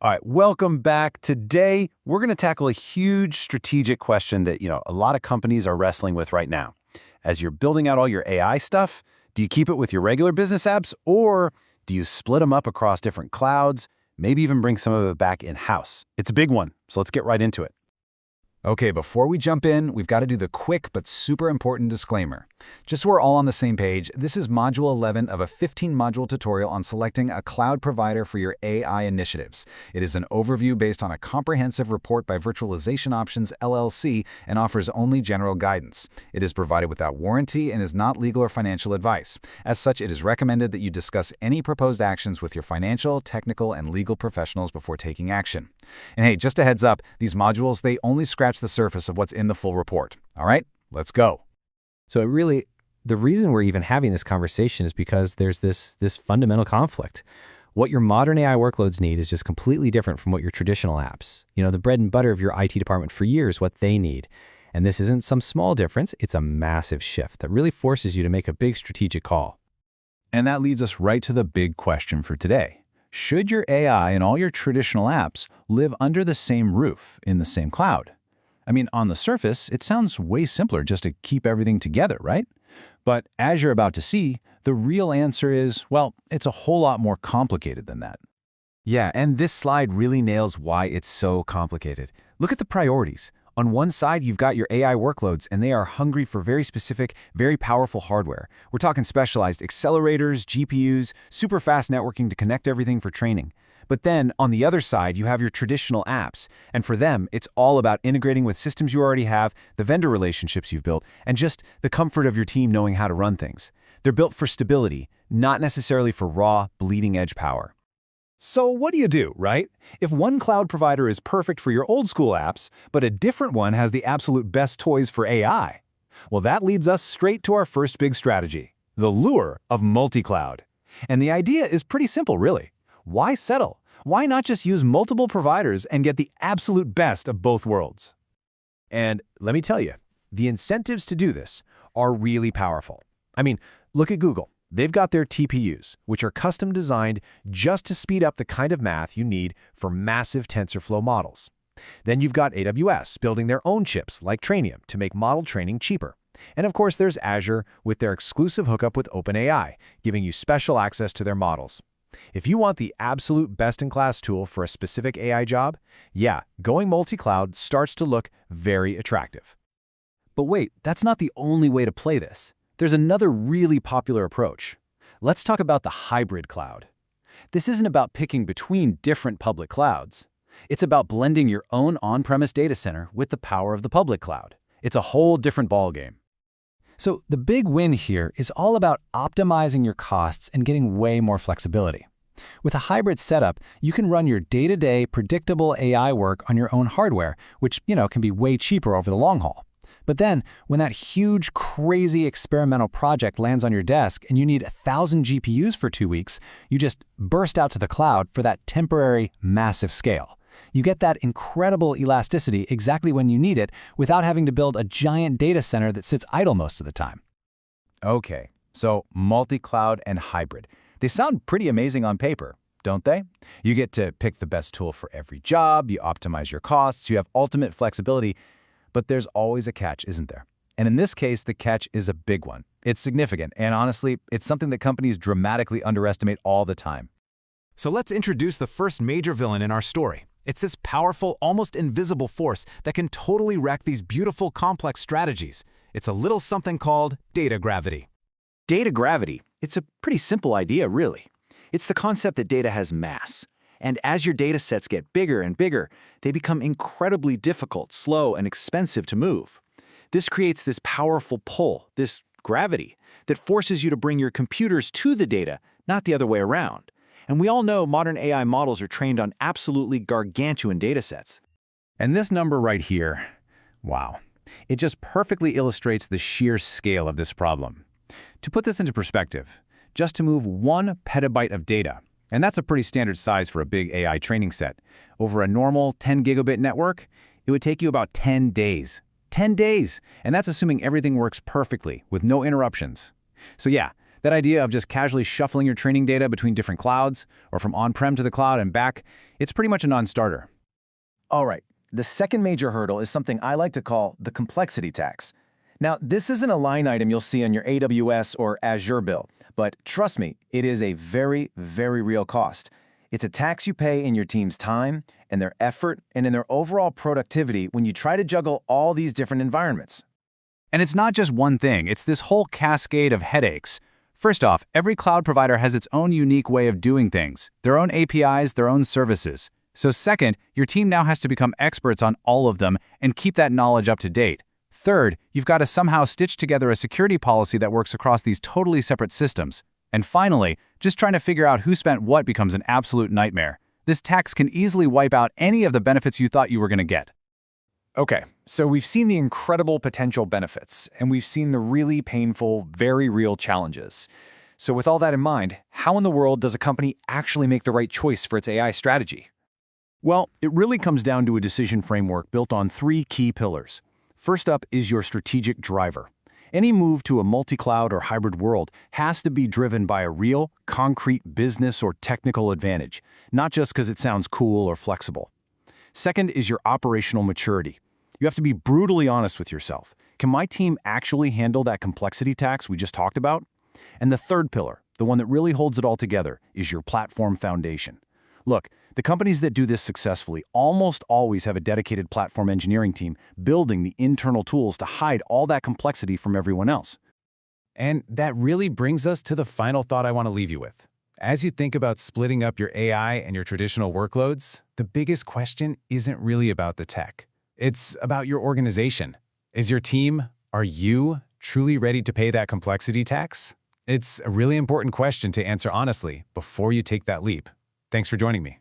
All right, welcome back. Today, we're going to tackle a huge strategic question that, a lot of companies are wrestling with right now. As you're building out all your AI stuff, do you keep it with your regular business apps, or do you split them up across different clouds, maybe even bring some of it back in-house? It's a big one, so let's get right into it. Okay, before we jump in, we've got to do the quick but super important disclaimer. Just so we're all on the same page, this is Module 11 of a 15-module tutorial on selecting a cloud provider for your AI initiatives. It is an overview based on a comprehensive report by Virtualization Options LLC and offers only general guidance. It is provided without warranty and is not legal or financial advice. As such, it is recommended that you discuss any proposed actions with your financial, technical, and legal professionals before taking action. And hey, just a heads up, these modules, they only scratch the surface of what's in the full report. All right, let's go. So the reason we're even having this conversation is because there's this fundamental conflict. What your modern AI workloads need is just completely different from what your traditional apps. The bread and butter of your IT department for years, what they need. And this isn't some small difference, it's a massive shift that really forces you to make a big strategic call. And that leads us right to the big question for today. Should your AI and all your traditional apps live under the same roof in the same cloud? I mean, on the surface, it sounds way simpler just to keep everything together, right? But as you're about to see, the real answer is, well, it's a whole lot more complicated than that. Yeah, and this slide really nails why it's so complicated. Look at the priorities. On one side, you've got your AI workloads, and they are hungry for very specific, very powerful hardware. We're talking specialized accelerators, GPUs, super fast networking to connect everything for training. But then, on the other side, you have your traditional apps. And for them, it's all about integrating with systems you already have, the vendor relationships you've built, and just the comfort of your team knowing how to run things. They're built for stability, not necessarily for raw, bleeding-edge power. So what do you do, right? If one cloud provider is perfect for your old-school apps, but a different one has the absolute best toys for AI, well, that leads us straight to our first big strategy, the lure of multi-cloud. And the idea is pretty simple, really. Why settle? Why not just use multiple providers and get the absolute best of both worlds? And let me tell you, the incentives to do this are really powerful. I mean, look at Google. They've got their TPUs, which are custom designed just to speed up the kind of math you need for massive TensorFlow models. Then you've got AWS building their own chips like Trainium to make model training cheaper. And of course, there's Azure with their exclusive hookup with OpenAI, giving you special access to their models. If you want the absolute best-in-class tool for a specific AI job, yeah, going multi-cloud starts to look very attractive. But wait, that's not the only way to play this. There's another really popular approach. Let's talk about the hybrid cloud. This isn't about picking between different public clouds. It's about blending your own on-premise data center with the power of the public cloud. It's a whole different ballgame. So the big win here is all about optimizing your costs and getting way more flexibility. With a hybrid setup, you can run your day-to-day predictable AI work on your own hardware, which, can be way cheaper over the long haul. But then, when that huge, crazy experimental project lands on your desk and you need 1,000 GPUs for 2 weeks, you just burst out to the cloud for that temporary, massive scale. You get that incredible elasticity exactly when you need it without having to build a giant data center that sits idle most of the time. Okay, so multi-cloud and hybrid. They sound pretty amazing on paper, don't they? You get to pick the best tool for every job, you optimize your costs, you have ultimate flexibility, but there's always a catch, isn't there? And in this case, the catch is a big one. It's significant, and honestly, it's something that companies dramatically underestimate all the time. So let's introduce the first major villain in our story. It's this powerful, almost invisible force that can totally wreck these beautiful, complex strategies. It's a little something called data gravity. Data gravity. It's a pretty simple idea, really. It's the concept that data has mass. And as your data sets get bigger and bigger, they become incredibly difficult, slow, and expensive to move. This creates this powerful pull, this gravity, that forces you to bring your computers to the data, not the other way around. And we all know modern AI models are trained on absolutely gargantuan datasets. And this number right here, wow, it just perfectly illustrates the sheer scale of this problem. To put this into perspective, just to move 1 petabyte of data, and that's a pretty standard size for a big AI training set, over a normal 10 gigabit network, it would take you about 10 days. 10 days! And that's assuming everything works perfectly, with no interruptions. So yeah, That idea of just casually shuffling your training data between different clouds, or from on-prem to the cloud and back, it's pretty much a non-starter. All right, the second major hurdle is something I like to call the complexity tax. Now, this isn't a line item you'll see on your AWS or Azure bill, but trust me, it is a very, very real cost. It's a tax you pay in your team's time, and their effort, and in their overall productivity when you try to juggle all these different environments. And it's not just one thing, it's this whole cascade of headaches. First off, every cloud provider has its own unique way of doing things, their own APIs, their own services. So second, your team now has to become experts on all of them and keep that knowledge up to date. Third, you've got to somehow stitch together a security policy that works across these totally separate systems. And finally, just trying to figure out who spent what becomes an absolute nightmare. This tax can easily wipe out any of the benefits you thought you were going to get. Okay, so we've seen the incredible potential benefits, and we've seen the really painful, very real challenges. So with all that in mind, how in the world does a company actually make the right choice for its AI strategy? Well, it really comes down to a decision framework built on 3 key pillars. First up is your strategic driver. Any move to a multi-cloud or hybrid world has to be driven by a real, concrete business or technical advantage, not just because it sounds cool or flexible. Second is your operational maturity. You have to be brutally honest with yourself. Can my team actually handle that complexity tax we just talked about? And the third pillar, the one that really holds it all together, is your platform foundation. Look, the companies that do this successfully almost always have a dedicated platform engineering team building the internal tools to hide all that complexity from everyone else. And that really brings us to the final thought I want to leave you with. As you think about splitting up your AI and your traditional workloads, the biggest question isn't really about the tech. It's about your organization. Is your team, are you truly ready to pay that complexity tax? It's a really important question to answer honestly before you take that leap. Thanks for joining me.